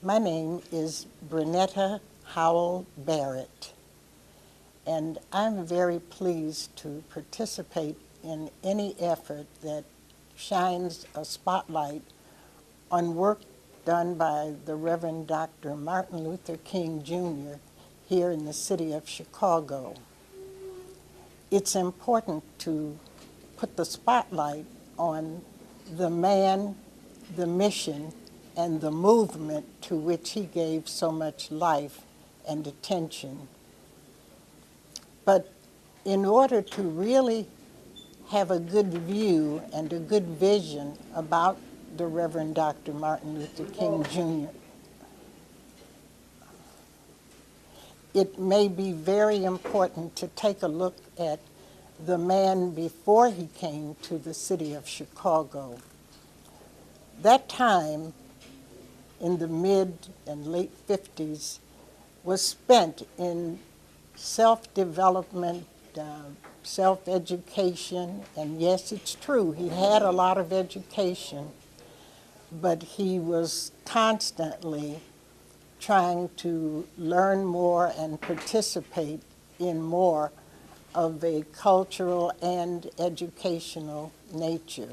My name is Brunetta Howell Barrett, and I'm very pleased to participate in any effort that shines a spotlight on work done by the Reverend Dr. Martin Luther King, Jr. here in the city of Chicago. It's important to put the spotlight on the man, the mission, and the movement to which he gave so much life and attention. But in order to really have a good view and a good vision about the Reverend Dr. Martin Luther King, Jr., it may be very important to take a look at the man before he came to the city of Chicago. That time, in the mid and late 50s, was spent in self-development, self-education, and yes, it's true, he had a lot of education, but he was constantly trying to learn more and participate in more of a cultural and educational nature.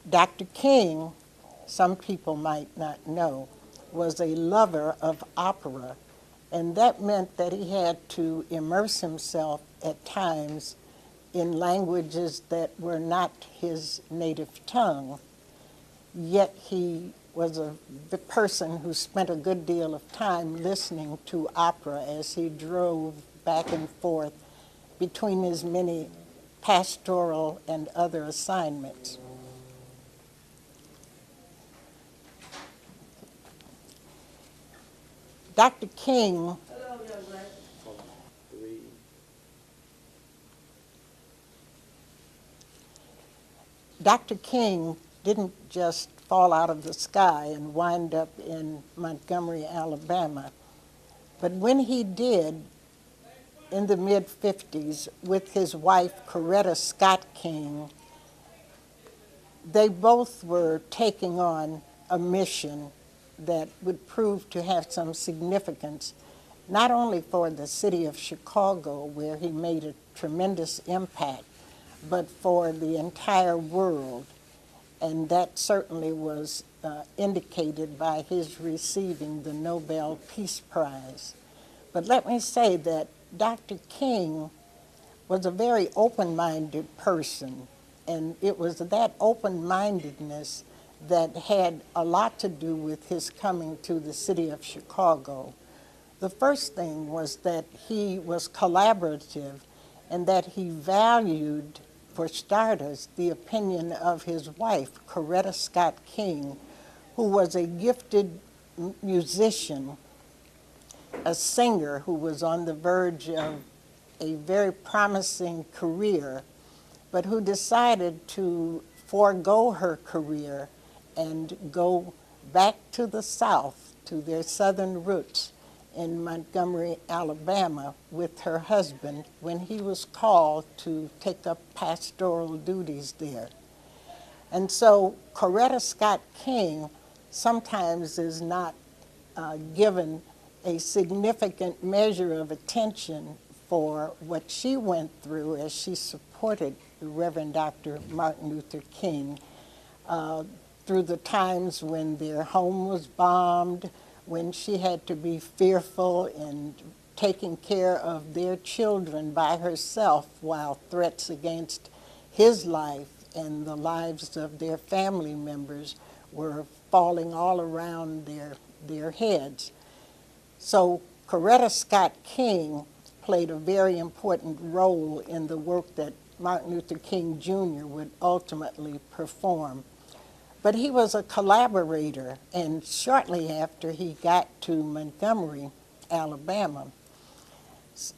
Dr. King, some people might not know, was a lover of opera, and that meant that he had to immerse himself at times in languages that were not his native tongue. Yet he was a person who spent a good deal of time listening to opera as he drove back and forth between his many pastoral and other assignments. Dr. King didn't just fall out of the sky and wind up in Montgomery, Alabama. But when he did, in the mid-50s, with his wife, Coretta Scott King, they both were taking on a mission that would prove to have some significance, not only for the city of Chicago, where he made a tremendous impact, but for the entire world. And that certainly was indicated by his receiving the Nobel Peace Prize. But let me say that Dr. King was a very open-minded person, and it was that open-mindedness that had a lot to do with his coming to the city of Chicago. The first thing was that he was collaborative and that he valued, for starters, the opinion of his wife, Coretta Scott King, who was a gifted musician, a singer who was on the verge of a very promising career, but who decided to forego her career and go back to the South, to their southern roots in Montgomery, Alabama, with her husband when he was called to take up pastoral duties there. And so Coretta Scott King sometimes is not given a significant measure of attention for what she went through as she supported the Reverend Dr. Martin Luther King through the times when their home was bombed, when she had to be fearful and taking care of their children by herself while threats against his life and the lives of their family members were falling all around their heads. So Coretta Scott King played a very important role in the work that Martin Luther King, Jr. would ultimately perform. But he was a collaborator, and shortly after he got to Montgomery, Alabama,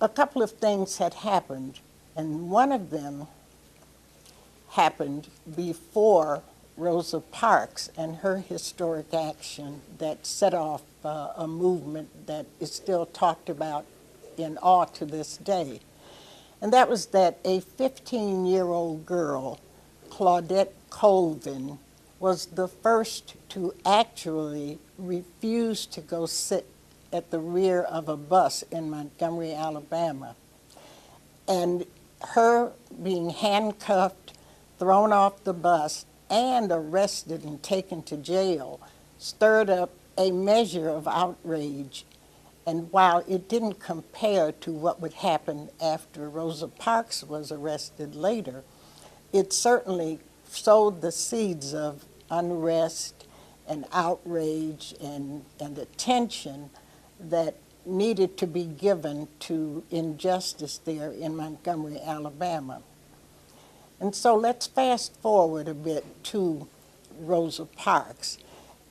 a couple of things had happened, and one of them happened before Rosa Parks and her historic action that set off a movement that is still talked about in awe to this day. And that was that a 15-year-old girl, Claudette Colvin, was the first to actually refuse to go sit at the rear of a bus in Montgomery, Alabama. And her being handcuffed, thrown off the bus, and arrested and taken to jail stirred up a measure of outrage. And while it didn't compare to what would happen after Rosa Parks was arrested later, it certainly sowed the seeds of unrest and outrage and attention that needed to be given to injustice there in Montgomery, Alabama. And so let's fast forward a bit to Rosa Parks.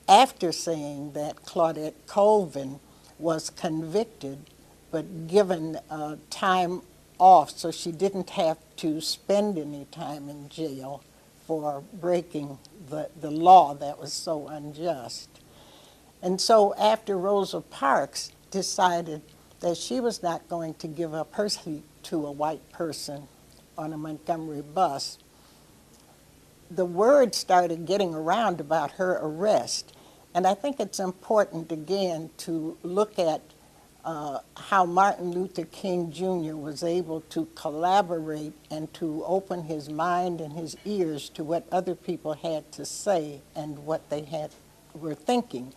After saying that Claudette Colvin was convicted but given time off so she didn't have to spend any time in jail for breaking the law that was so unjust. And so after Rosa Parks decided that she was not going to give up her seat to a white person on a Montgomery bus, the word started getting around about her arrest. And I think it's important, again, to look at how Martin Luther King, Jr. was able to collaborate and to open his mind and his ears to what other people had to say and what they were thinking.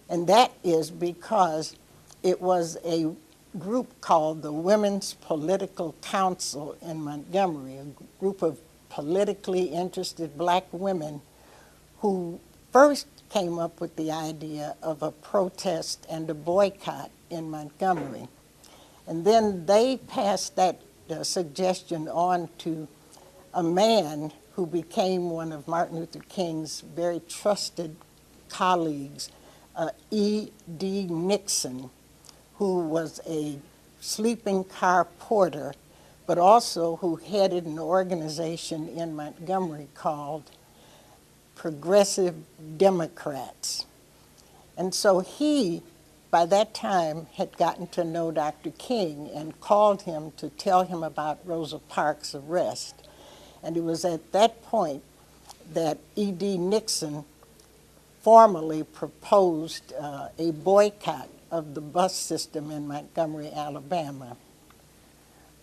And that is because it was a group called the Women's Political Council in Montgomery, a group of politically interested black women who first came up with the idea of a protest and a boycott in Montgomery. And then they passed that suggestion on to a man who became one of Martin Luther King's very trusted colleagues, E.D. Nixon, who was a sleeping car porter, but also who headed an organization in Montgomery called Progressive Democrats. And so he, by that time, had gotten to know Dr. King and called him to tell him about Rosa Parks' arrest. And it was at that point that E.D. Nixon formally proposed a boycott of the bus system in Montgomery, Alabama.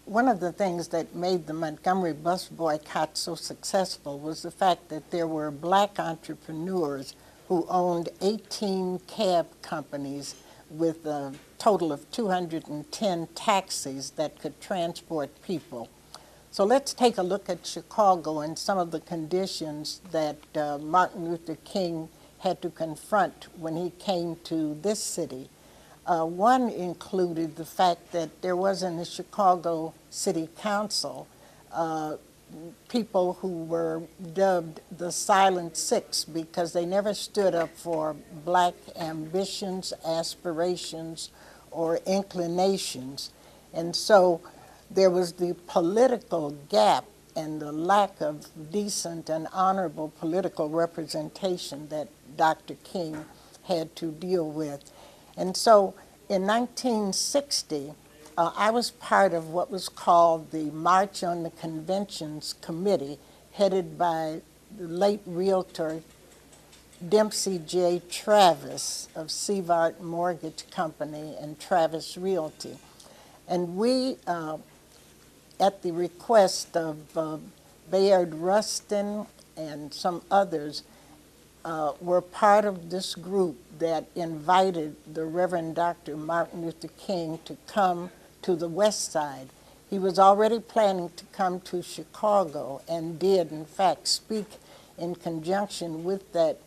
One of the things that made the Montgomery bus boycott so successful was the fact that there were black entrepreneurs who owned 18 cab companies with a total of 210 taxis that could transport people. So let's take a look at Chicago and some of the conditions that Martin Luther King had to confront when he came to this city. One included the fact that there was in the Chicago City Council people who were dubbed the Silent Six because they never stood up for black ambitions, aspirations, or inclinations. And so there was the political gap and the lack of decent and honorable political representation that Dr. King had to deal with. And so in 1960, I was part of what was called the March on the Conventions Committee, headed by the late realtor Dempsey J. Travis of Seavart Mortgage Company and Travis Realty. And we, at the request of Bayard Rustin and some others, were part of this group that invited the Reverend Dr. Martin Luther King to come to the West Side. He was already planning to come to Chicago and did, in fact, speak in conjunction with that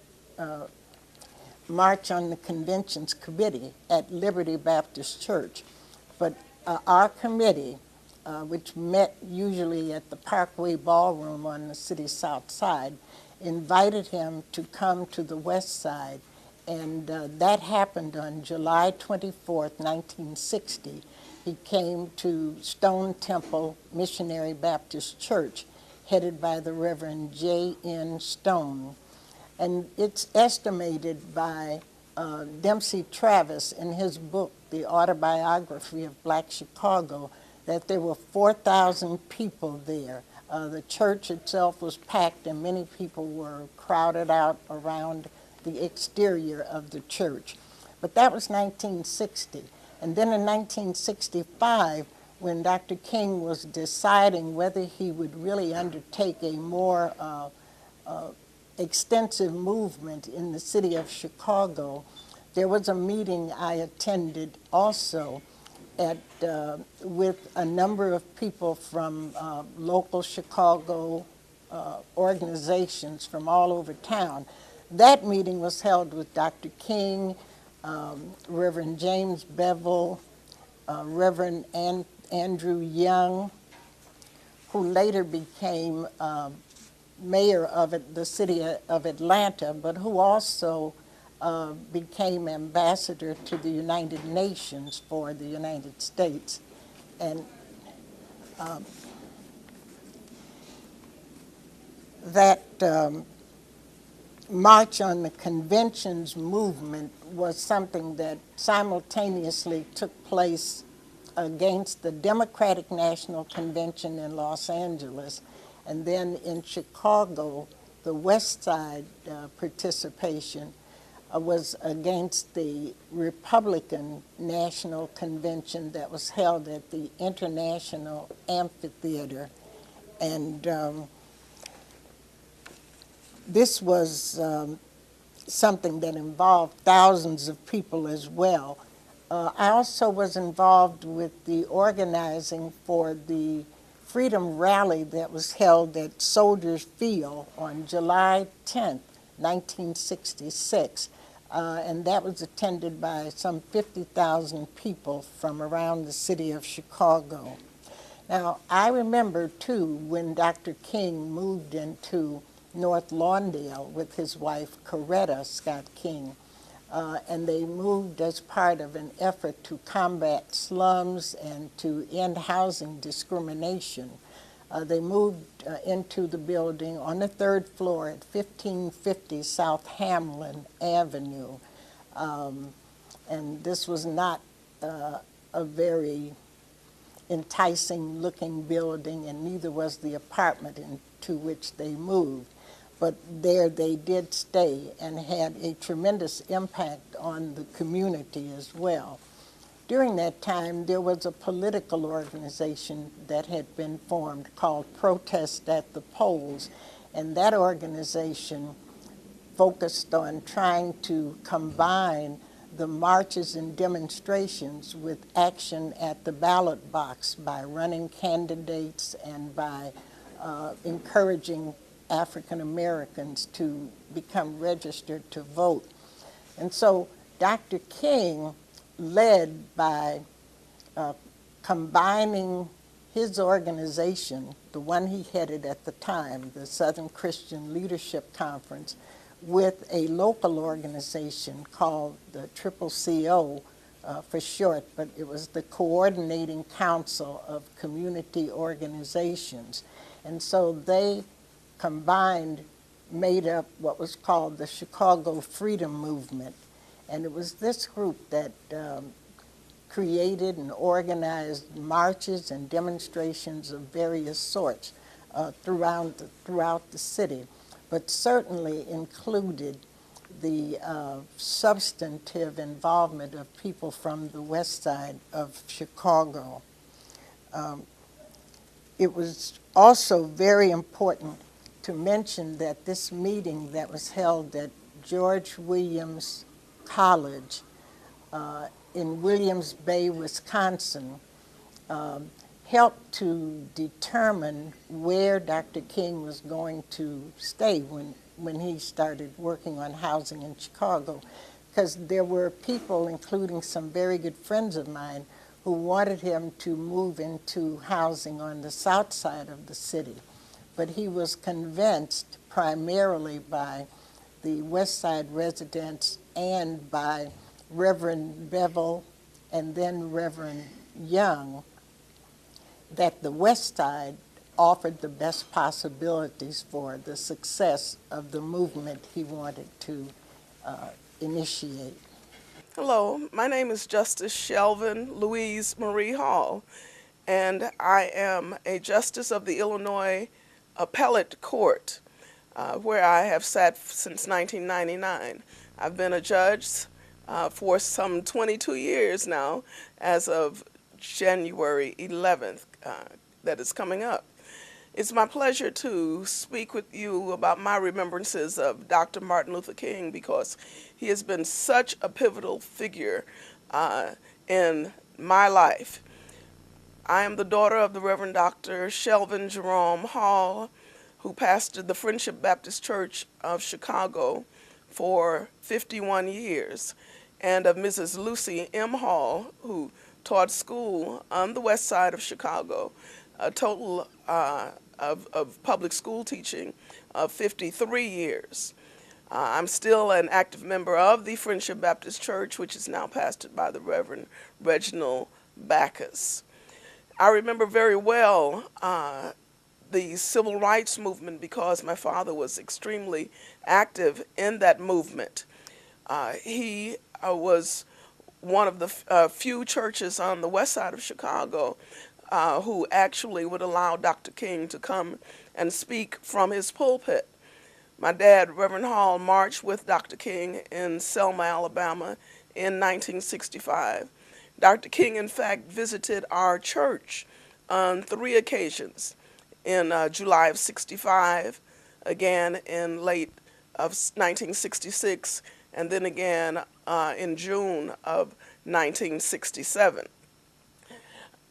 March on the Conventions Committee at Liberty Baptist Church. But our committee, which met usually at the Parkway Ballroom on the city's south side, invited him to come to the West Side, and that happened on July 24th, 1960. He came to Stone Temple Missionary Baptist Church, headed by the Reverend J.N. Stone. And it's estimated by Dempsey Travis in his book, The Autobiography of Black Chicago, that there were 4,000 people there, The church itself was packed and many people were crowded out around the exterior of the church. But that was 1960. And then in 1965, when Dr. King was deciding whether he would really undertake a more extensive movement in the city of Chicago, there was a meeting I attended also with a number of people from local Chicago organizations from all over town. That meeting was held with Dr. King, Reverend James Bevel, Reverend Andrew Young, who later became mayor of the city of Atlanta, but who also became ambassador to the United Nations for the United States. And that March on the Conventions movement was something that simultaneously took place against the Democratic National Convention in Los Angeles, and then in Chicago, the West Side participation was against the Republican National Convention that was held at the International Amphitheater. And this was something that involved thousands of people as well. I also was involved with the organizing for the Freedom Rally that was held at Soldiers Field on July 10th, 1966. And that was attended by some 50,000 people from around the city of Chicago. Now, I remember, too, when Dr. King moved into North Lawndale with his wife, Coretta Scott King, and they moved as part of an effort to combat slums and to end housing discrimination. They moved into the building on the third floor at 1550 South Hamlin Avenue. And this was not a very enticing looking building, and neither was the apartment into which they moved. But there they did stay and had a tremendous impact on the community as well. During that time, there was a political organization that had been formed called Protest at the Polls, and that organization focused on trying to combine the marches and demonstrations with action at the ballot box by running candidates and by encouraging African Americans to become registered to vote. And so Dr. King led by combining his organization, the one he headed at the time, the Southern Christian Leadership Conference, with a local organization called the CCCO for short, but it was the Coordinating Council of Community Organizations. And so they combined, made up what was called the Chicago Freedom Movement. And it was this group that created and organized marches and demonstrations of various sorts throughout the city, but certainly included the substantive involvement of people from the west side of Chicago. It was also very important to mention that this meeting that was held at George Williams College in Williams Bay, Wisconsin, helped to determine where Dr. King was going to stay when he started working on housing in Chicago, because there were people, including some very good friends of mine, who wanted him to move into housing on the south side of the city. But he was convinced primarily by the West Side residents and by Reverend Bevel and then Reverend Young that the West Side offered the best possibilities for the success of the movement he wanted to initiate. Hello, my name is Justice Shelvin Louise Marie Hall, and I am a justice of the Illinois Appellate Court, where I have sat since 1999. I've been a judge for some 22 years now, as of January 11th, that is coming up. It's my pleasure to speak with you about my remembrances of Dr. Martin Luther King, because he has been such a pivotal figure in my life. I am the daughter of the Reverend Dr. Shelvin Jerome Hall, who pastored the Friendship Baptist Church of Chicago for 51 years, and of Mrs. Lucy M. Hall, who taught school on the west side of Chicago, a total of public school teaching of 53 years. I'm still an active member of the Friendship Baptist Church, which is now pastored by the Reverend Reginald Backus. I remember very well the civil rights movement, because my father was extremely active in that movement. He was one of the few churches on the west side of Chicago who actually would allow Dr. King to come and speak from his pulpit. My dad, Reverend Hall, marched with Dr. King in Selma, Alabama in 1965. Dr. King, in fact, visited our church on 3 occasions: in July of 65, again in late of 1966, and then again in June of 1967.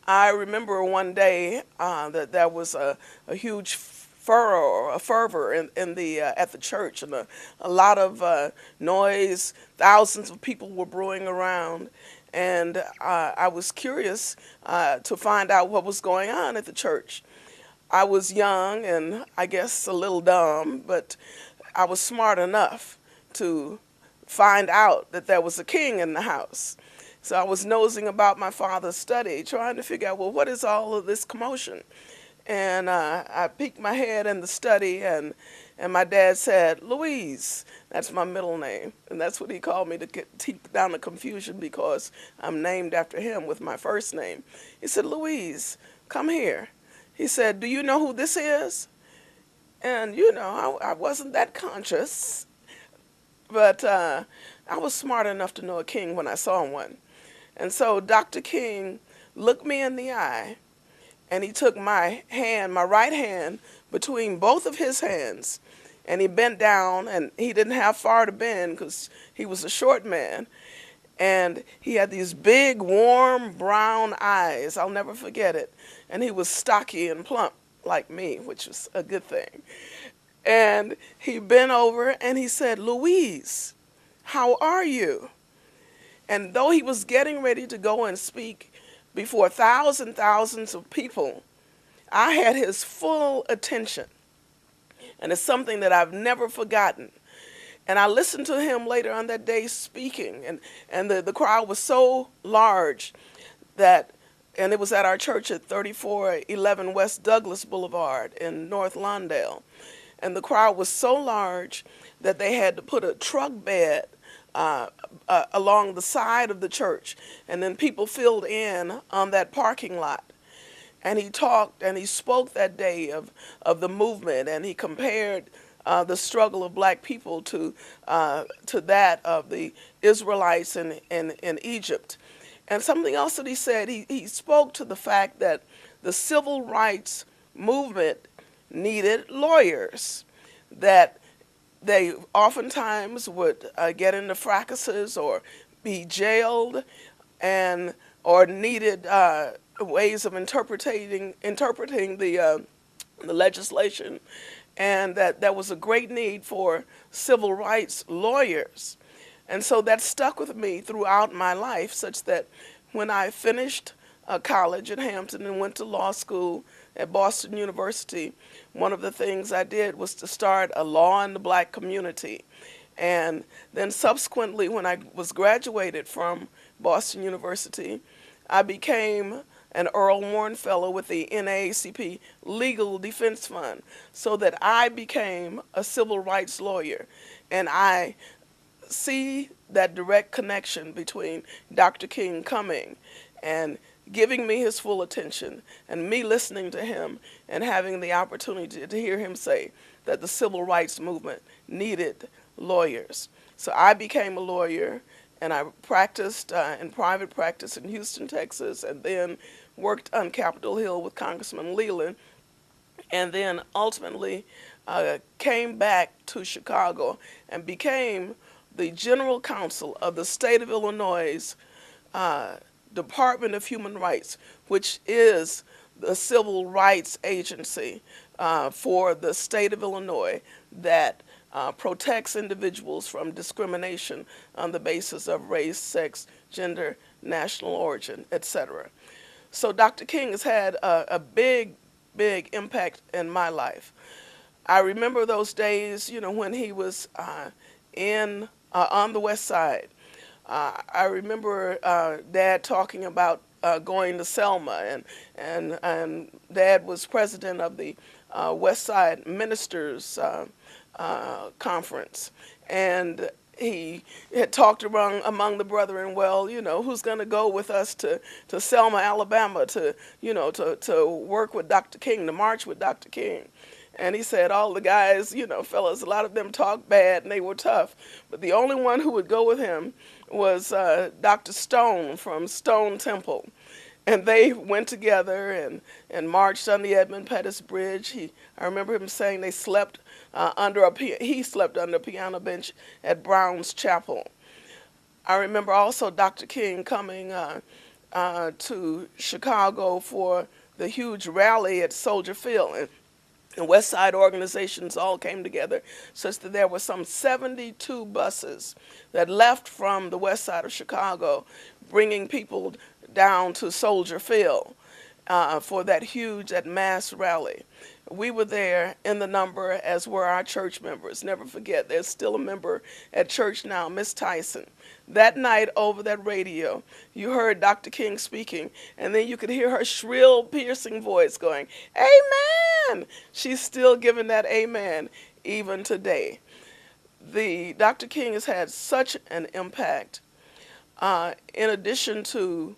I remember one day that there was a huge fervor in the at the church, and a lot of noise. Thousands of people were brewing around, and I was curious to find out what was going on at the church. I was young and I guess a little dumb, but I was smart enough to find out that there was a king in the house. So I was nosing about my father's study, trying to figure out, well, what is all of this commotion? And I peeked my head in the study, and my dad said, "Louise," that's my middle name, and that's what he called me to keep down the confusion, because I'm named after him with my first name. He said, "Louise, come here." He said, "Do you know who this is?" And, I wasn't that conscious, but I was smart enough to know a king when I saw one. And so Dr. King looked me in the eye, and he took my hand, my right hand, between both of his hands, and he bent down, and he didn't have far to bend because he was a short man. And he had these big, warm, brown eyes. I'll never forget it. And he was stocky and plump like me, which was a good thing. And he bent over and he said, "Louise, how are you?" And though he was getting ready to go and speak before thousands of people, I had his full attention. And it's something that I've never forgotten. And I listened to him later on that day speaking, and the crowd was so large and it was at our church at 3411 West Douglas Boulevard in North Lawndale. And the crowd was so large that they had to put a truck bed along the side of the church, and then people filled in on that parking lot. And he talked and he spoke that day of the movement, and he compared the struggle of black people to that of the Israelites in Egypt. And something else that he said, he spoke to the fact that the civil rights movement needed lawyers, that they oftentimes would get into fracases or be jailed, or needed ways of interpreting the legislation, and that there was a great need for civil rights lawyers. And so that stuck with me throughout my life, such that when I finished college at Hampton and went to law school at Boston University, one of the things I did was to start a law in the black community. And then subsequently, when I was graduated from Boston University, I became an Earl Warren Fellow with the NAACP Legal Defense Fund, so that I became a civil rights lawyer. And I see that direct connection between Dr. King coming and giving me his full attention and me listening to him and having the opportunity to hear him say that the civil rights movement needed lawyers. So I became a lawyer, and I practiced in private practice in Houston, Texas, and then worked on Capitol Hill with Congressman Leland, and then ultimately came back to Chicago and became the general counsel of the state of Illinois' Department of Human Rights, which is the civil rights agency for the state of Illinois that protects individuals from discrimination on the basis of race, sex, gender, national origin, etc. So Dr. King has had a big impact in my life. I remember those days, when he was on the West Side. I remember Dad talking about going to Selma, and Dad was president of the West Side Ministers Conference, and he had talked among the brethren, well, who's going to go with us to Selma, Alabama, to work with Dr. King, to march with Dr. King. And he said all the guys, fellas, a lot of them talked bad and they were tough. But the only one who would go with him was Dr. Stone from Stone Temple. And they went together and marched on the Edmund Pettus Bridge. I remember him saying he slept under a piano bench at Brown's Chapel. I remember also Dr. King coming to Chicago for the huge rally at Soldier Field. And West Side organizations all came together such that there were some 72 buses that left from the west side of Chicago, bringing people down to Soldier Field for that mass rally. We were there in the number, as were our church members. Never forget, there's still a member at church now, Miss Tyson. That night over that radio, you heard Dr. King speaking, and then you could hear her shrill, piercing voice going, "Amen!" She's still giving that amen even today. Dr. King has had such an impact, in addition to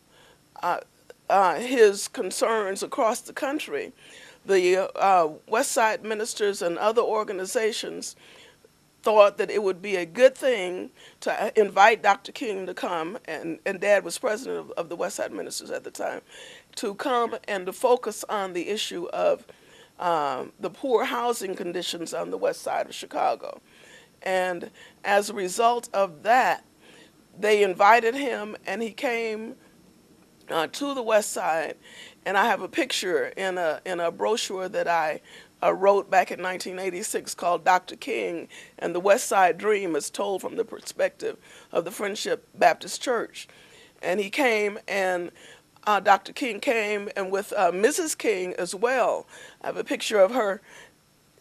his concerns across the country. The West Side ministers and other organizations thought that it would be a good thing to invite Dr. King to come, and Dad was president of the West Side ministers at the time, to come and to focus on the issue of the poor housing conditions on the west side of Chicago. And as a result of that, they invited him, and he came to the west side. And I have a picture in a brochure that I wrote back in 1986 called Dr. King and the West Side Dream, as told from the perspective of the Friendship Baptist Church. And he came, and Dr. King came, and with Mrs. King as well. I have a picture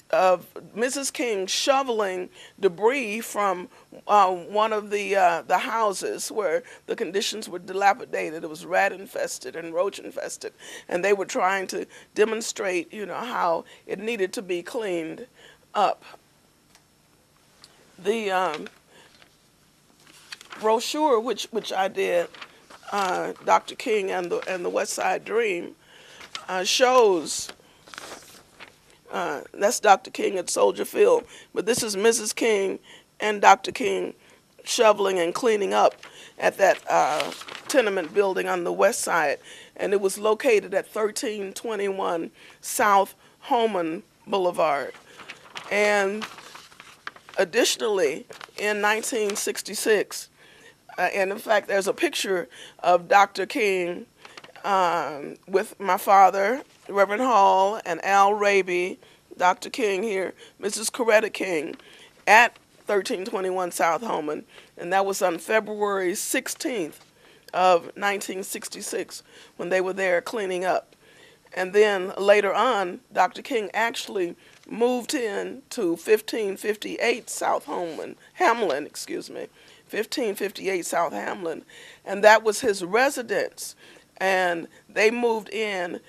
of Mrs. King shoveling debris from one of the houses where the conditions were dilapidated. It was rat infested and roach infested, and they were trying to demonstrate, how it needed to be cleaned up. The brochure which I did, Dr. King and the West Side Dream, shows. That's Dr. King at Soldier Field, but this is Mrs. King and Dr. King shoveling and cleaning up at that tenement building on the west side, and it was located at 1321 South Holman Boulevard. And additionally, in 1966, and in fact, there's a picture of Dr. King with my father, Reverend Hall, and Al Raby, Dr. King here, Mrs. Cherita King, at 1321 South Holman, and that was on February 16th of 1966 when they were there cleaning up. And then later on, Dr. King actually moved in to 1558 South Hamlin, 1558 South Hamlin, and that was his residence. And they moved in,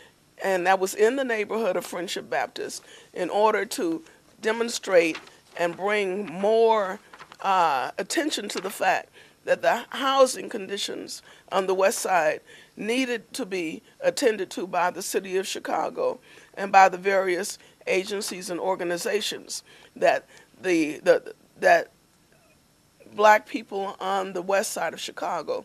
and that was in the neighborhood of Friendship Baptist, in order to demonstrate and bring more attention to the fact that the housing conditions on the west side needed to be attended to by the city of Chicago and by the various agencies and organizations, that that black people on the west side of Chicago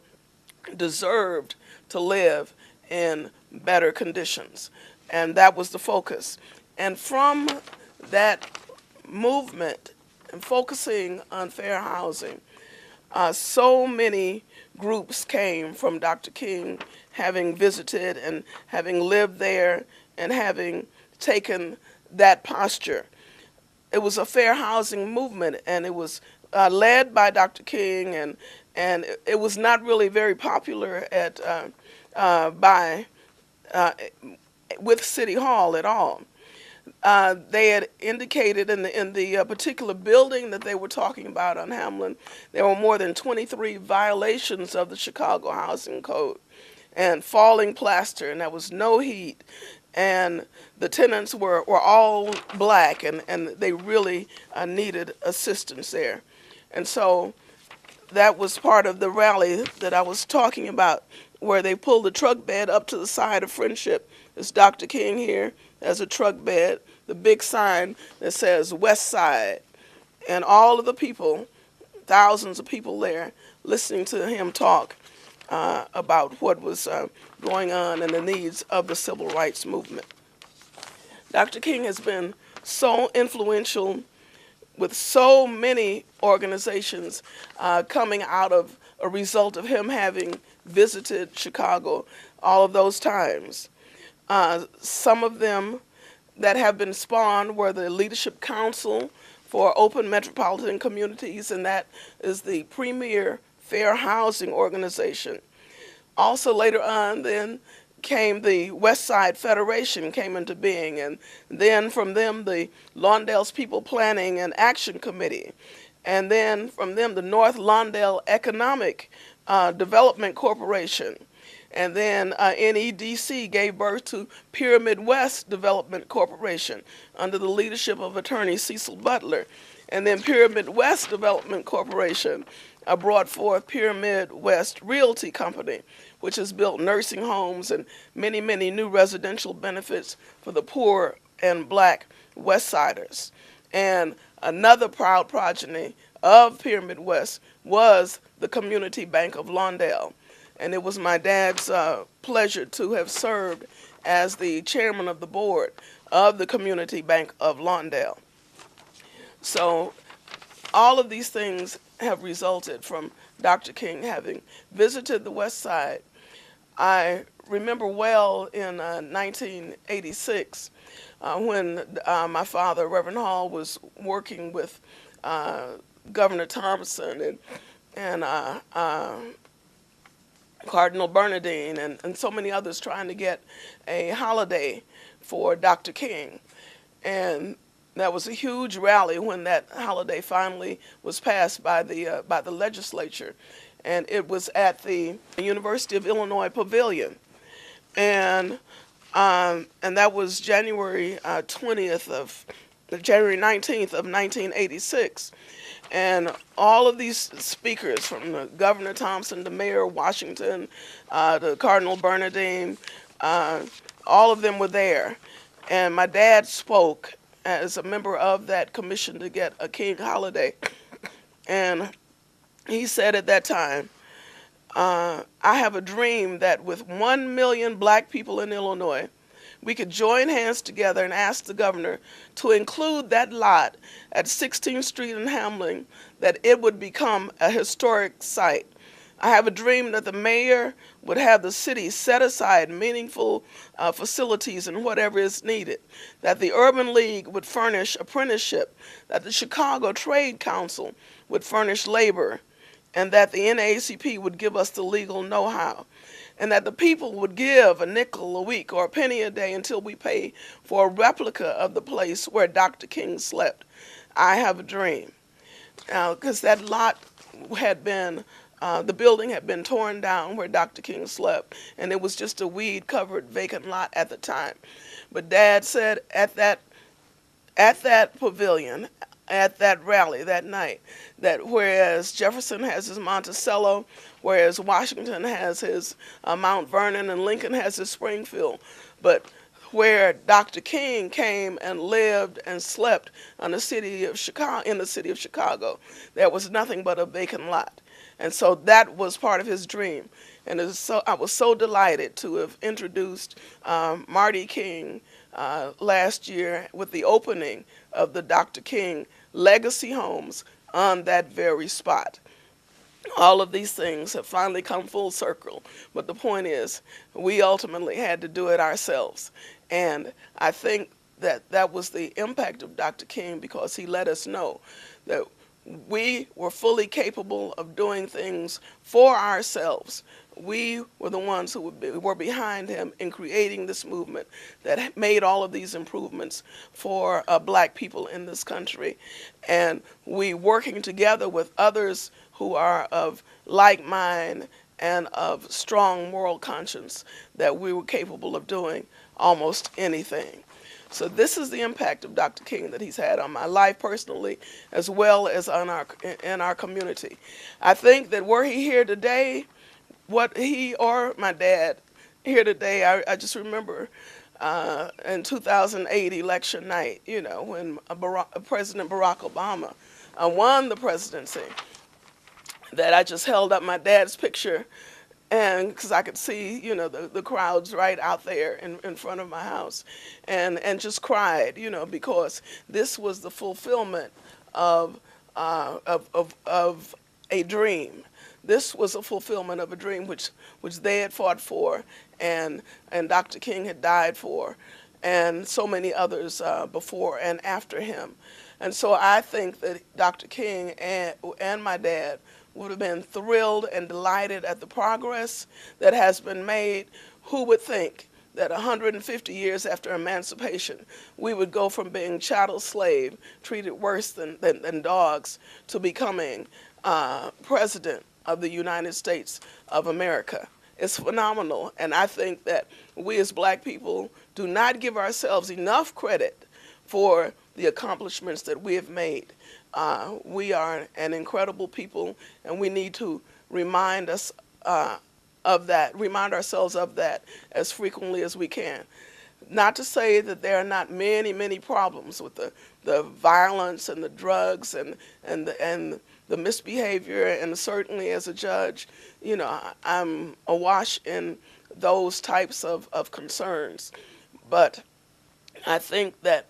deserved to live in better conditions. And that was the focus. And from that movement and focusing on fair housing, so many groups came from Dr. King, having visited and having lived there and having taken that posture. It was a fair housing movement, and it was led by Dr. King, and it was not really very popular at with City Hall at all. They had indicated in the particular building that they were talking about on Hamlin, there were more than 23 violations of the Chicago Housing Code, and falling plaster, and there was no heat, and the tenants were all black, and they really needed assistance there. And so that was part of the rally that I was talking about, where they pulled the truck bed up to the side of Friendship. It's Dr. King here as a truck bed, the big sign that says West Side, and all of the people, thousands of people there, listening to him talk about what was going on and the needs of the civil rights movement. Dr. King has been so influential with so many organizations coming out of a result of him having visited Chicago all of those times. Some of them that have been spawned were the Leadership Council for Open Metropolitan Communities, and that is the premier fair housing organization. Also later on then came the West Side Federation came into being, and then from them the Lawndale's People Planning and Action Committee, and then from them the North Lawndale Economic Development Corporation, and then NEDC gave birth to Pyramid West Development Corporation under the leadership of attorney Cecil Butler, and then Pyramid West Development Corporation brought forth Pyramid West Realty Company, which has built nursing homes and many, many new residential benefits for the poor and black West Siders. And another proud progeny of Pyramid West was the Community Bank of Lawndale. And it was my dad's pleasure to have served as the chairman of the board of the Community Bank of Lawndale. So all of these things have resulted from Dr. King having visited the West Side. I remember well in 1986 when my father, Reverend Hall, was working with Governor Thompson and Cardinal Bernardine and so many others trying to get a holiday for Dr. King. And that was a huge rally when that holiday finally was passed by the legislature, and it was at the University of Illinois Pavilion, and that was January 19th of 1986, and all of these speakers, from Governor Thompson to Mayor Washington to Cardinal Bernardine, all of them were there, and my dad spoke as a member of that commission to get a King holiday. And he said at that time, I have a dream that with 1 million black people in Illinois, we could join hands together and ask the governor to include that lot at 16th Street in Hamlin, that it would become a historic site. I have a dream that the mayor would have the city set aside meaningful facilities and whatever is needed, that the Urban League would furnish apprenticeship, that the Chicago Trade Council would furnish labor, and that the NAACP would give us the legal know-how, and that the people would give a nickel a week or a penny a day until we pay for a replica of the place where Dr. King slept. I have a dream. Because that lot had been the building had been torn down where Dr. King slept, and it was just a weed-covered vacant lot at the time. But Dad said at that pavilion, at that rally that night, that whereas Jefferson has his Monticello, whereas Washington has his Mount Vernon, and Lincoln has his Springfield, but where Dr. King came and lived and slept in the city of Chicago, there was nothing but a vacant lot. And so that was part of his dream. And I was so delighted to have introduced Marty King last year with the opening of the Dr. King Legacy Homes on that very spot. All of these things have finally come full circle, but the point is, we ultimately had to do it ourselves. And I think that that was the impact of Dr. King, because he let us know that we were fully capable of doing things for ourselves. We were the ones who were behind him in creating this movement that made all of these improvements for black people in this country. And we, working together with others who are of like mind and of strong moral conscience, that we were capable of doing almost anything. So this is the impact of Dr. King that he's had on my life personally, as well as on in our community. I think that were he here today, what he or my dad here today, I just remember in 2008 election night, you know, when President Barack Obama won the presidency, that I just held up my dad's picture, and because I could see, you know, the crowds right out there in front of my house, and just cried, you know, because this was the fulfillment of a dream. This was a fulfillment of a dream which they had fought for, and Dr. King had died for, and so many others before and after him. And so I think that Dr. King and my dad would have been thrilled and delighted at the progress that has been made. Who would think that 150 years after emancipation, we would go from being chattel slave, treated worse than dogs, to becoming president of the United States of America? It's phenomenal, and I think that we as black people do not give ourselves enough credit for the accomplishments that we have made. We are an incredible people, and we need to remind ourselves of that as frequently as we can. Not to say that there are not many, many problems with the violence and the drugs and the misbehavior, and certainly as a judge, you know, I'm awash in those types of concerns. But I think that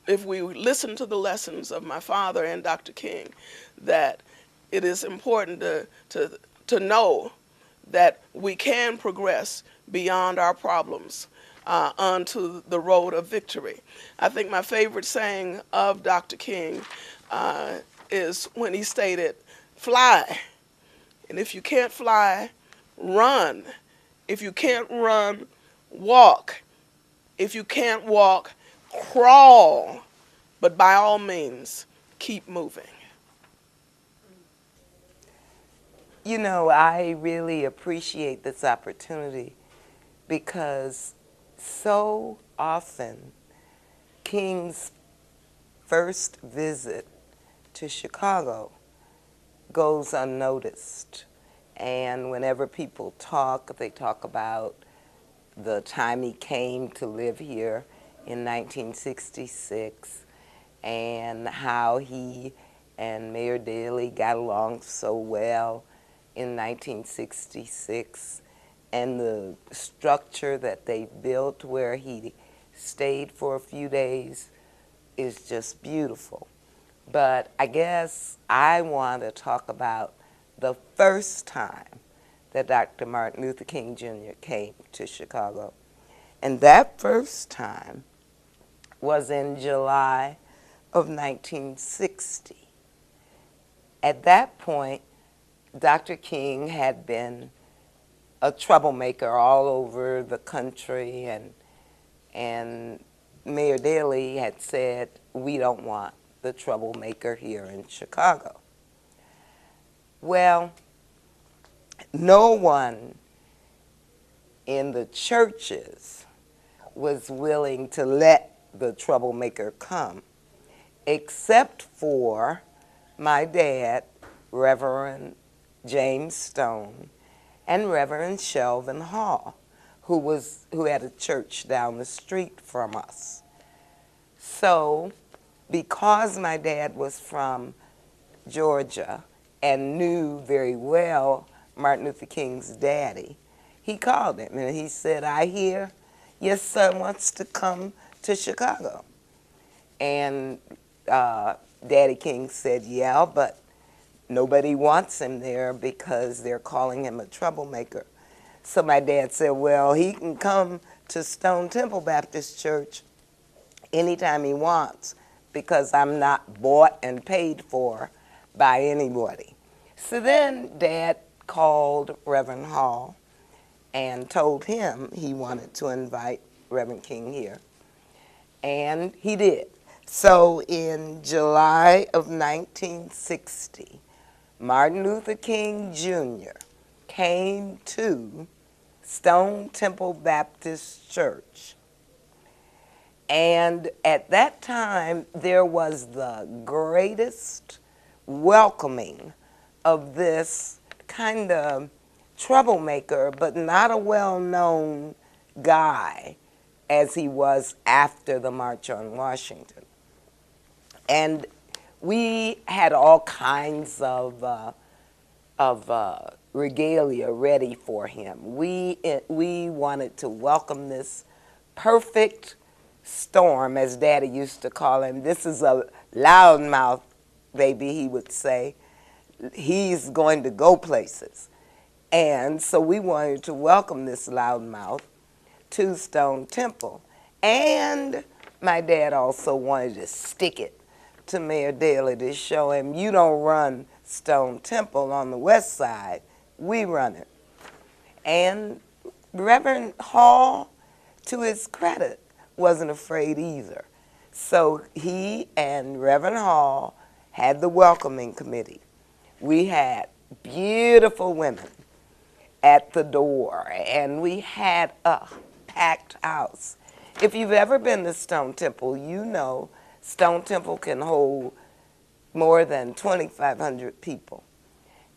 if we listen to the lessons of my father and Dr. King, that it is important to know that we can progress beyond our problems onto the road of victory. I think my favorite saying of Dr. King is when he stated, "Fly, and if you can't fly, run. If you can't run, walk. If you can't walk, crawl, but by all means, keep moving." You know, I really appreciate this opportunity, because so often King's first visit to Chicago goes unnoticed. And whenever people talk, they talk about the time he came to live here in 1966, and how he and Mayor Daley got along so well in 1966, and the structure that they built where he stayed for a few days is just beautiful. But I guess I want to talk about the first time that Dr. Martin Luther King, Jr. came to Chicago. And that first time was in July of 1960. At that point, Dr. King had been a troublemaker all over the country, and Mayor Daley had said, "We don't want the troublemaker here in Chicago." Well, no one in the churches was willing to let the troublemaker come. except for my dad, Reverend James Stone, and Reverend Shelvin Hall, who had a church down the street from us. So, because my dad was from Georgia and knew very well Martin Luther King's daddy, he called him and he said, "I hear your son wants to come to Chicago." And Daddy King said, "Yeah, but nobody wants him there because they're calling him a troublemaker." So my dad said, "Well, he can come to Stone Temple Baptist Church anytime he wants because I'm not bought and paid for by anybody." So then Dad called Reverend Hall and told him he wanted to invite Reverend King here. And he did. So in July of 1960, Martin Luther King, Jr. came to Stone Temple Baptist Church. And at that time, there was the greatest welcoming of this kind of troublemaker, but not a well-known guy as he was after the March on Washington. And we had all kinds of regalia ready for him. We wanted to welcome this perfect storm, as Daddy used to call him. This is a loudmouth, baby, he would say. He's going to go places. And so we wanted to welcome this loudmouth to Stone Temple. And my dad also wanted to stick it to Mayor Daley to show him, you don't run Stone Temple on the west side, we run it. And Reverend Hall, to his credit, wasn't afraid either. So he and Reverend Hall had the welcoming committee. We had beautiful women at the door, and we had a packed house. If you've ever been to Stone Temple, you know Stone Temple can hold more than 2,500 people.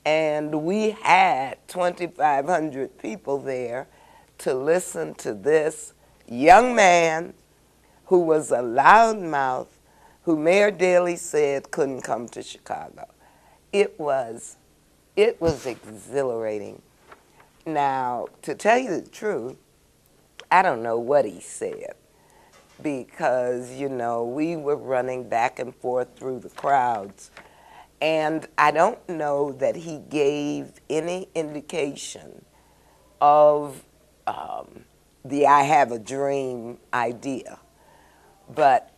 And we had 2,500 people there to listen to this young man who was a loudmouth, who Mayor Daley said couldn't come to Chicago. It was exhilarating. Now, to tell you the truth, I don't know what he said because, you know, we were running back and forth through the crowds. And I don't know that he gave any indication of the I have a dream idea. But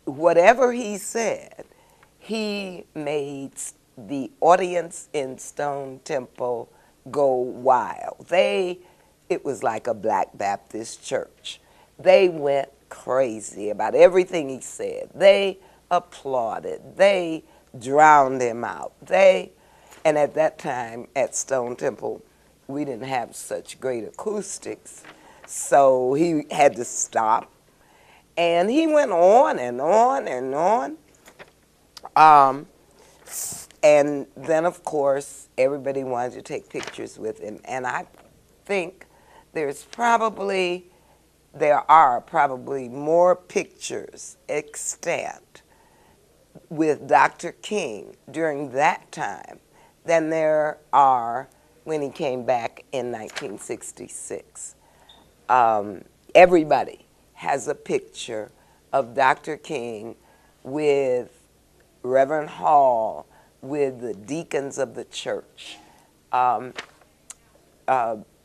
whatever he said, he made the audience in Stone Temple go wild. It was like a Black Baptist church. They went crazy about everything he said. They applauded. They drowned him out. And at that time at Stone Temple, we didn't have such great acoustics, so he had to stop. And he went on and on and on. And then, of course, everybody wanted to take pictures with him. And I think there are probably more pictures extant with Dr. King during that time than there are when he came back in 1966. Everybody has a picture of Dr. King with Reverend Hall, with the deacons of the church.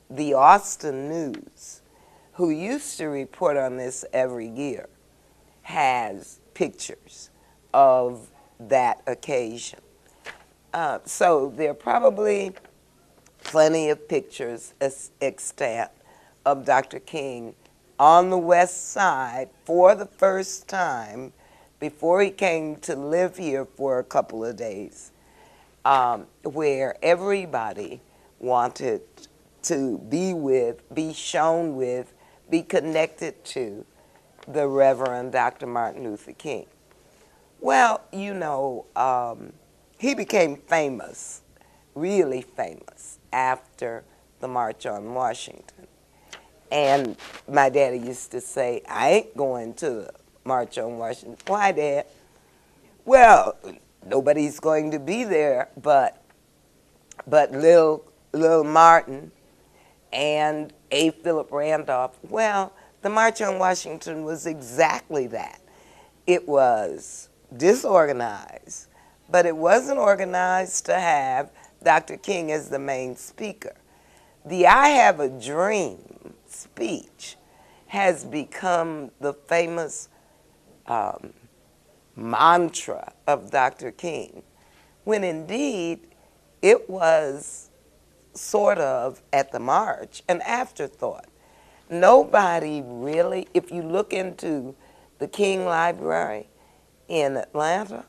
The Austin News, who used to report on this every year, has pictures of that occasion. So there are probably plenty of pictures extant of Dr. King on the west side for the first time before he came to live here for a couple of days, where everybody wanted to be with, be shown with, be connected to the Reverend Dr. Martin Luther King. Well, you know, he became famous, really famous, after the March on Washington. And my daddy used to say, I ain't going to the March on Washington. Why, Dad? Well, nobody's going to be there but Lil Martin and A. Philip Randolph. Well, the March on Washington was exactly that. It was disorganized, but it wasn't organized to have Dr. King as the main speaker. The I Have a Dream speech has become the famous mantra of Dr. King, when indeed it was sort of at the march an afterthought. Nobody really, if you look into the King Library in Atlanta,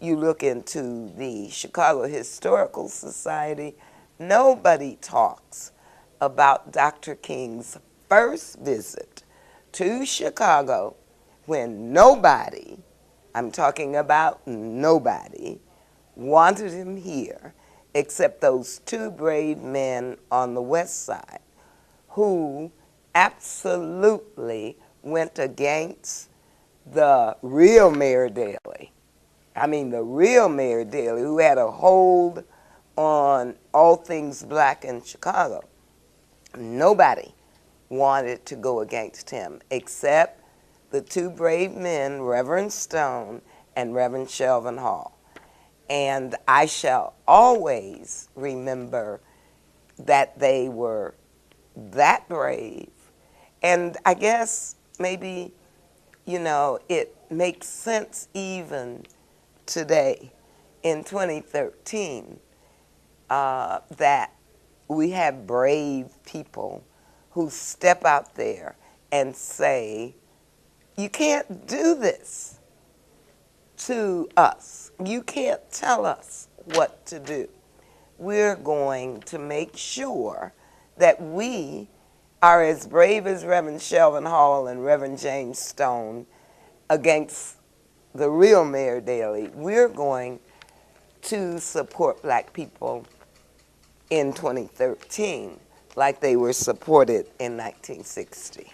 you look into the Chicago Historical Society, nobody talks about Dr. King's first visit to Chicago when nobody, I'm talking about nobody, wanted him here except those two brave men on the West Side who absolutely went against the real Mayor Daley. I mean, the real Mayor Daley, who had a hold on all things black in Chicago. Nobody wanted to go against him except the two brave men, Reverend Stone and Reverend Shelvin Hall. And I shall always remember that they were that brave. And I guess maybe, you know, it makes sense even today in 2013 that we have brave people who step out there and say, you can't do this to us. You can't tell us what to do. We're going to make sure that we are as brave as Reverend Shelvin Hall and Reverend James Stone against the real Mayor Daley. We're going to support black people in 2013 like they were supported in 1960.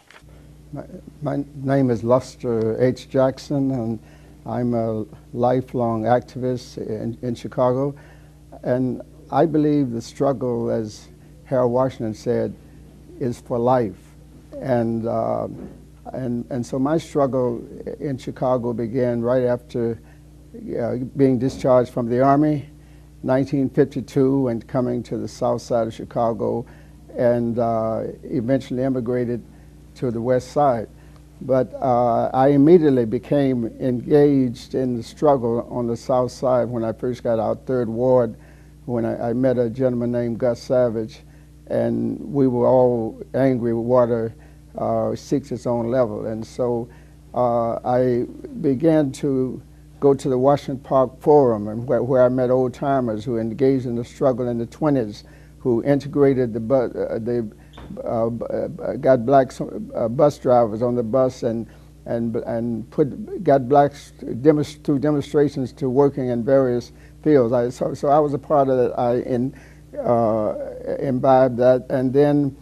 My name is Luster H. Jackson, and I'm a lifelong activist in Chicago. And I believe the struggle, as Harold Washington said, is for life. And so my struggle in Chicago began right after being discharged from the Army, 1952, and coming to the south side of Chicago, and eventually immigrated to the west side. But I immediately became engaged in the struggle on the south side when I first got out 3rd Ward, when I met a gentleman named Gus Savage, and we were all angry with water seeks its own level. And so I began to go to the Washington Park Forum, and where I met old timers who engaged in the struggle in the 20s, who integrated got black bus drivers on the bus and got blacks through demonstrations to working in various fields. So I was a part of that. I imbibed that, and then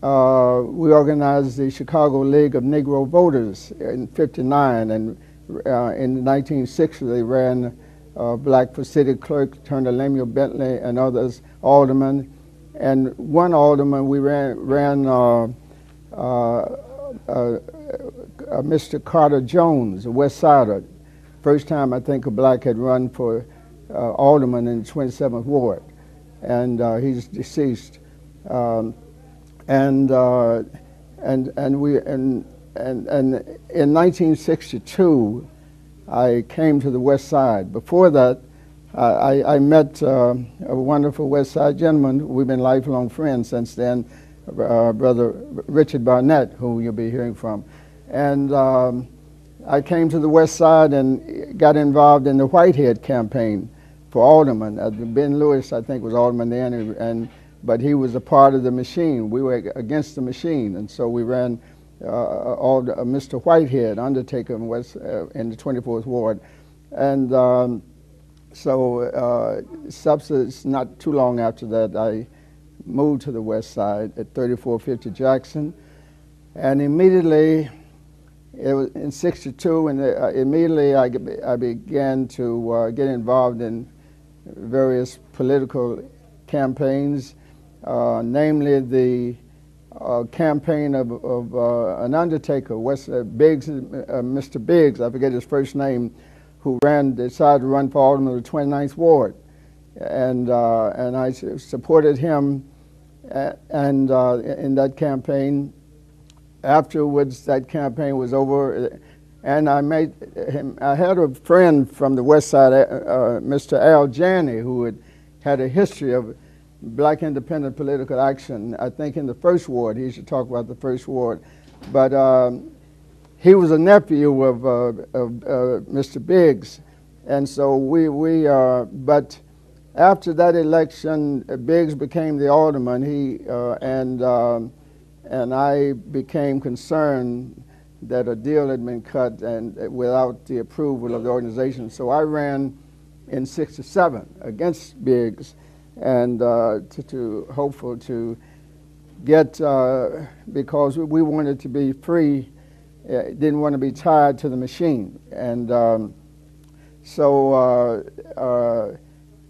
we organized the Chicago League of Negro Voters in '59, and in 1960 they ran black for city clerk, Turner Lemuel Bentley and others, aldermen. And one alderman, we ran Mr. Carter Jones, a West Sider. First time I think a black had run for alderman in the 27th Ward, and he's deceased. And in 1962, I came to the West Side. Before that, I met a wonderful West Side gentleman. We've been lifelong friends since then, Brother Richard Barnett, who you'll be hearing from. And I came to the West Side and got involved in the Whitehead campaign for alderman. Ben Lewis, I think, was alderman then, but he was a part of the machine. We were against the machine, and so we ran Mr. Whitehead, Undertaker in the 24th Ward. And substance, not too long after that, I moved to the west side at 3450 Jackson. And immediately, it was in '62, and immediately I began to get involved in various political campaigns, namely the campaign of an undertaker, Mr. Biggs, I forget his first name, who decided to run for alderman of the 29th Ward. And I supported him in that campaign. Afterwards, that campaign was over, and I had a friend from the west side, Mr. Al Janney, who had a history of black independent political action, I think in the first ward. He should talk about the first ward. But he was a nephew of Mr. Biggs. And so but after that election, Biggs became the alderman. And I became concerned that a deal had been cut and without the approval of the organization. So I ran in '67 against Biggs, and hopeful to get, because we wanted to be free, didn't want to be tied to the machine. And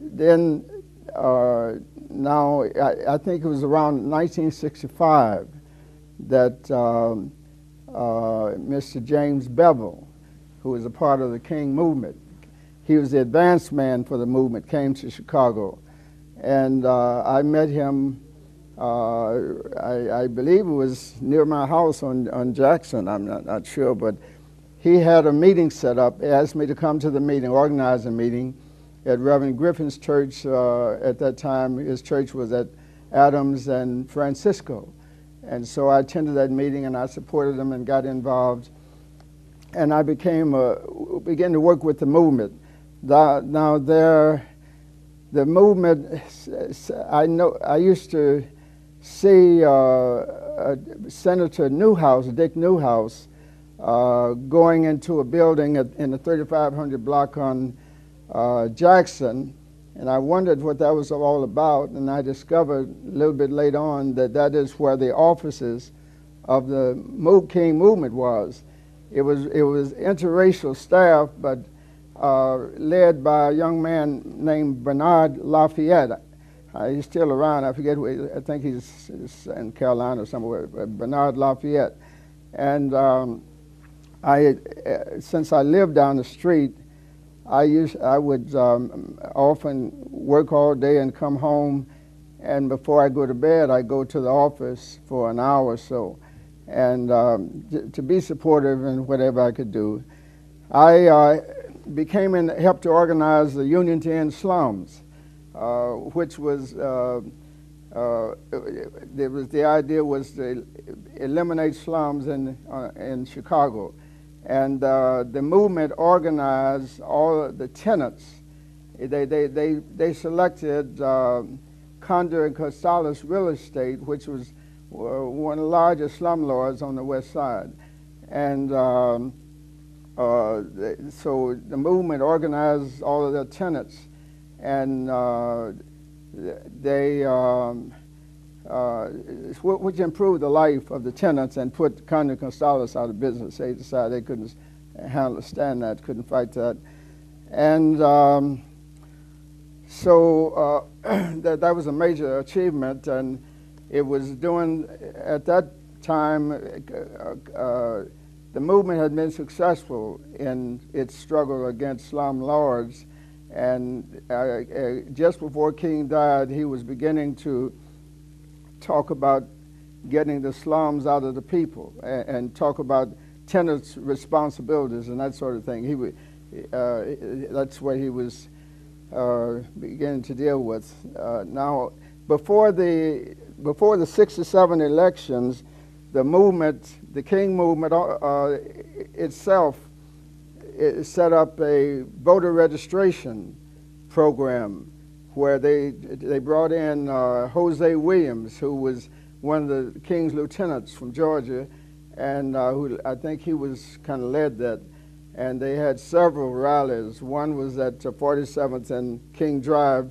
then now I think it was around 1965 that Mr. James Bevel, who was a part of the King movement, he was the advance man for the movement, came to Chicago. And I met him, I believe it was near my house on Jackson, I'm not sure, but he had a meeting set up, asked me to come to the meeting, organize a meeting at Reverend Griffin's church. At that time, his church was at Adams and Francisco. And so I attended that meeting, and I supported them and got involved. And I began to work with the movement. The movement, I used to see Senator Newhouse, Dick Newhouse, going into a building in the 3500 block on Jackson. And I wondered what that was all about, and I discovered a little bit later on that is where the offices of the King movement was. It was interracial staff, but led by a young man named Bernard Lafayette. He's still around. I forget where. I think he's in Carolina or somewhere. Bernard Lafayette, and since I lived down the street, I would often work all day and come home, and before I go to bed, I go to the office for an hour or so, and to be supportive in whatever I could do. I helped to organize the Union to End Slums, which was the idea was to eliminate slums in Chicago. And the movement organized all of the tenants. They selected Condor and Costales Real Estate, which was one of the largest slumlords on the west side. And so the movement organized all of their tenants, and which improved the life of the tenants and put Condor and Costales out of business. They decided they couldn't stand that, couldn't fight that. And so that was a major achievement, and it was at that time, the movement had been successful in its struggle against slum lords, and just before King died, he was beginning to talk about getting the slums out of the people and talk about tenants' responsibilities and that sort of thing. That's what he was beginning to deal with. Now, before the '67 elections, the movement, the King movement itself, it set up a voter registration program where they brought in Jose Williams, who was one of the King's lieutenants from Georgia, and who I think he was kind of led that. and they had several rallies. One was at 47th and King Drive,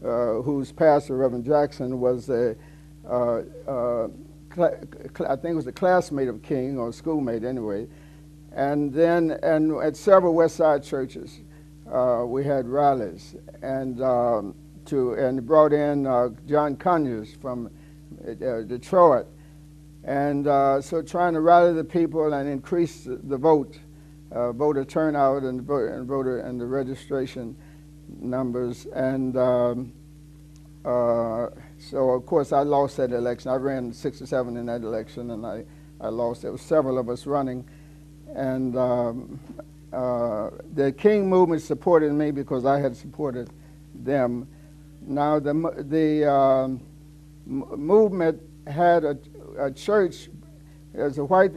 whose pastor, Reverend Jackson, was I think it was a classmate of King, or schoolmate anyway. And then at several West Side churches, we had rallies, and brought in John Conyers from Detroit, and so trying to rally the people and increase the voter turnout and the registration numbers. And so of course I lost that election. I ran 6 or 7 in that election, and I lost. There were several of us running, and the King movement supported me because I had supported them. Now the movement had a church. There's a white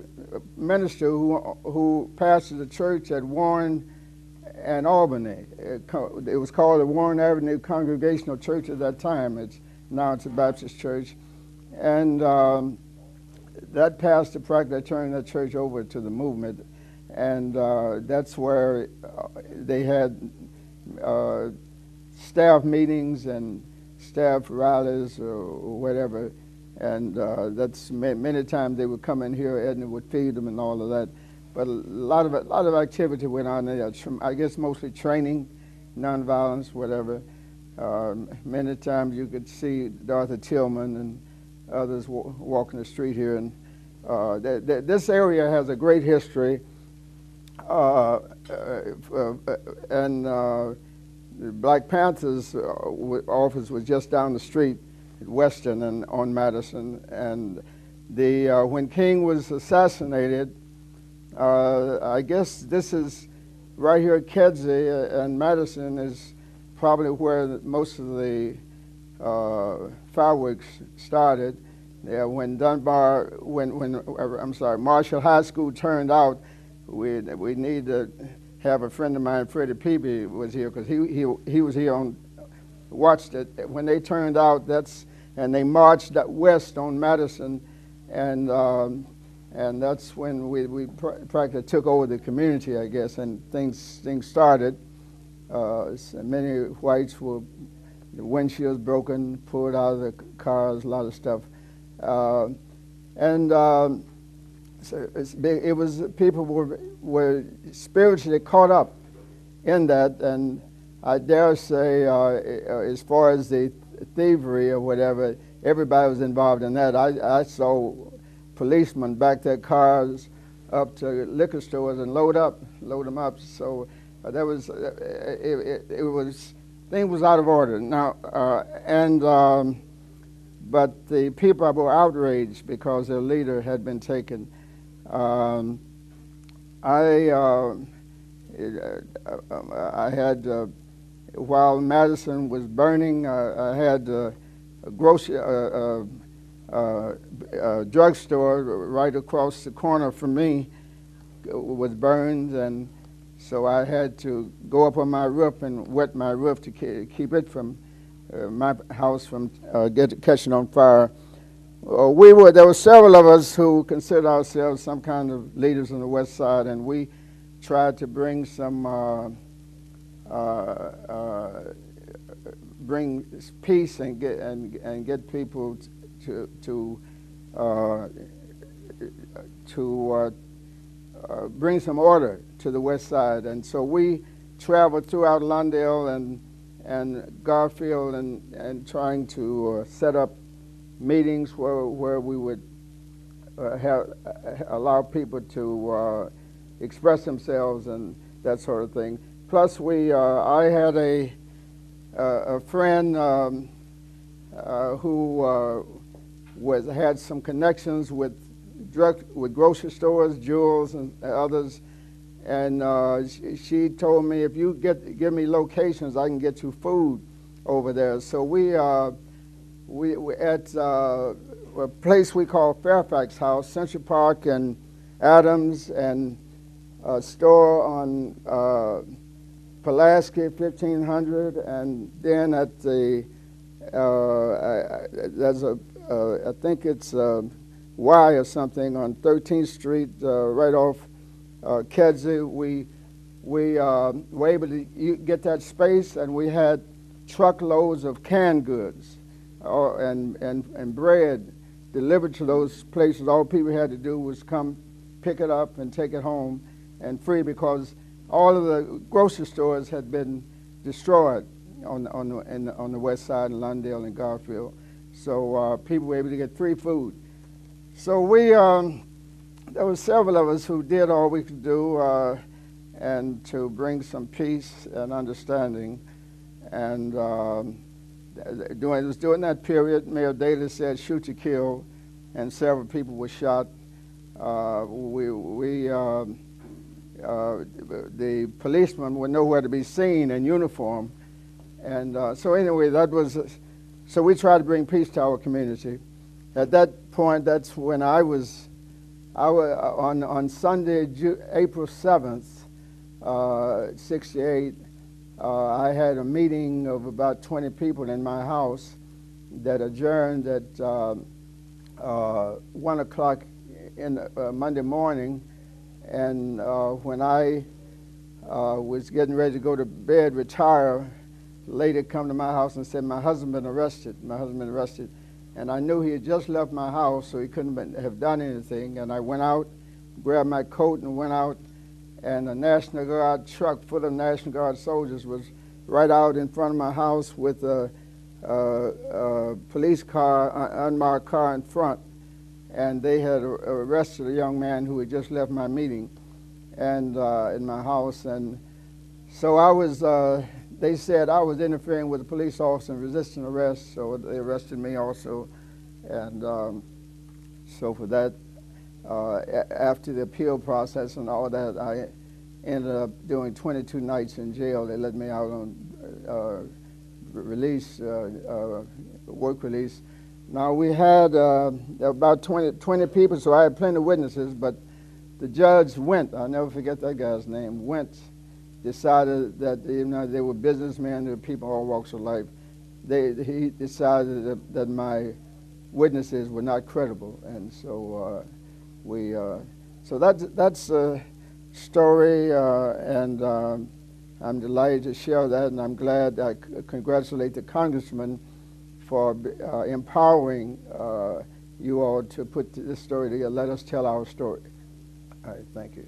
minister who pastored the church at Warren and Albany. It was called the Warren Avenue Congregational Church at that time. Now it's a Baptist church, and that pastor practically turned that church over to the movement, and that's where they had staff meetings and staff rallies or whatever, and that's many times they would come in here. Edna would feed them and all of that. But a lot of activity went on there. I guess mostly training, nonviolence, whatever. Many times you could see Dorothy Tillman and others walking the street here, and this area has a great history. And the Black Panthers office was just down the street at Western and on Madison. And when King was assassinated, I guess this is right here at Kedzie, and Madison is probably where most of the fireworks started. Yeah, when Marshall High School turned out, we need to have a friend of mine, Freddie Peavy, was here, because he was here watched it when they turned out. And they marched west on Madison, and that's when we practically took over the community, I guess, and things started. Many whites the windshields broken, pulled out of the cars, a lot of stuff, so it was people were spiritually caught up in that, and I dare say, as far as the thievery or whatever, everybody was involved in that. I saw policemen back their cars up to liquor stores and load them up. So there was things was out of order now, but the people were outraged because their leader had been taken. I had, while Madison was burning, I had a drugstore right across the corner from me was burned, and so I had to go up on my roof and wet my roof to keep it from my house from catching on fire. There were several of us who considered ourselves some kind of leaders on the West Side, and we tried to bring bring peace and get people to bring some order to the West Side. And so we traveled throughout Lawndale and Garfield and trying to set up meetings where we would allow people to express themselves and that sort of thing. Plus, I had a friend who had some connections with grocery stores, Jewels and others, and she told me, if you give me locations, I can get you food over there. So we at a place we call Fairfax House, Central Park and Adams, and a store on Pulaski, 1500, and then at the there's I think it's Y or something on 13th Street, right off Kedzie. we were able to get that space, and we had truckloads of canned goods and bread delivered to those places. All people had to do was come pick it up and take it home, and free, because all of the grocery stores had been destroyed on the west side in Lundale and Garfield. So people were able to get free food. So there were several of us who did all we could do and to bring some peace and understanding. And it was during that period, Mayor Daley said, "Shoot to kill," and several people were shot. The policemen were nowhere to be seen in uniform. And so anyway, so we tried to bring peace to our community. At that point, that's when I was on Sunday, April 7th, 68, I had a meeting of about 20 people in my house that adjourned at 1 o'clock in Monday morning. And when I was getting ready to go to bed, retire, a lady come to my house and said, my husband been arrested. And I knew he had just left my house, so he couldn't have done anything. And I went out, grabbed my coat and went out, and a National Guard truck full of National Guard soldiers was right out in front of my house with a police car, unmarked car in front. And they had arrested a young man who had just left my meeting and in my house. And so I was, they said I was interfering with a police officer and resisting arrest, so they arrested me also. And so for that, after the appeal process and all that, I ended up doing 22 nights in jail. They let me out on release, work release. Now, we had about 20 people, so I had plenty of witnesses, but the judge Went, I'll never forget that guy's name, Went, decided that even though they were businessmen, they were people all walks of life, he decided that my witnesses were not credible. And so so that's a story, and I'm delighted to share that, and I'm glad. I congratulate the congressman for empowering you all to put this story together. Let us tell our story. All right, thank you.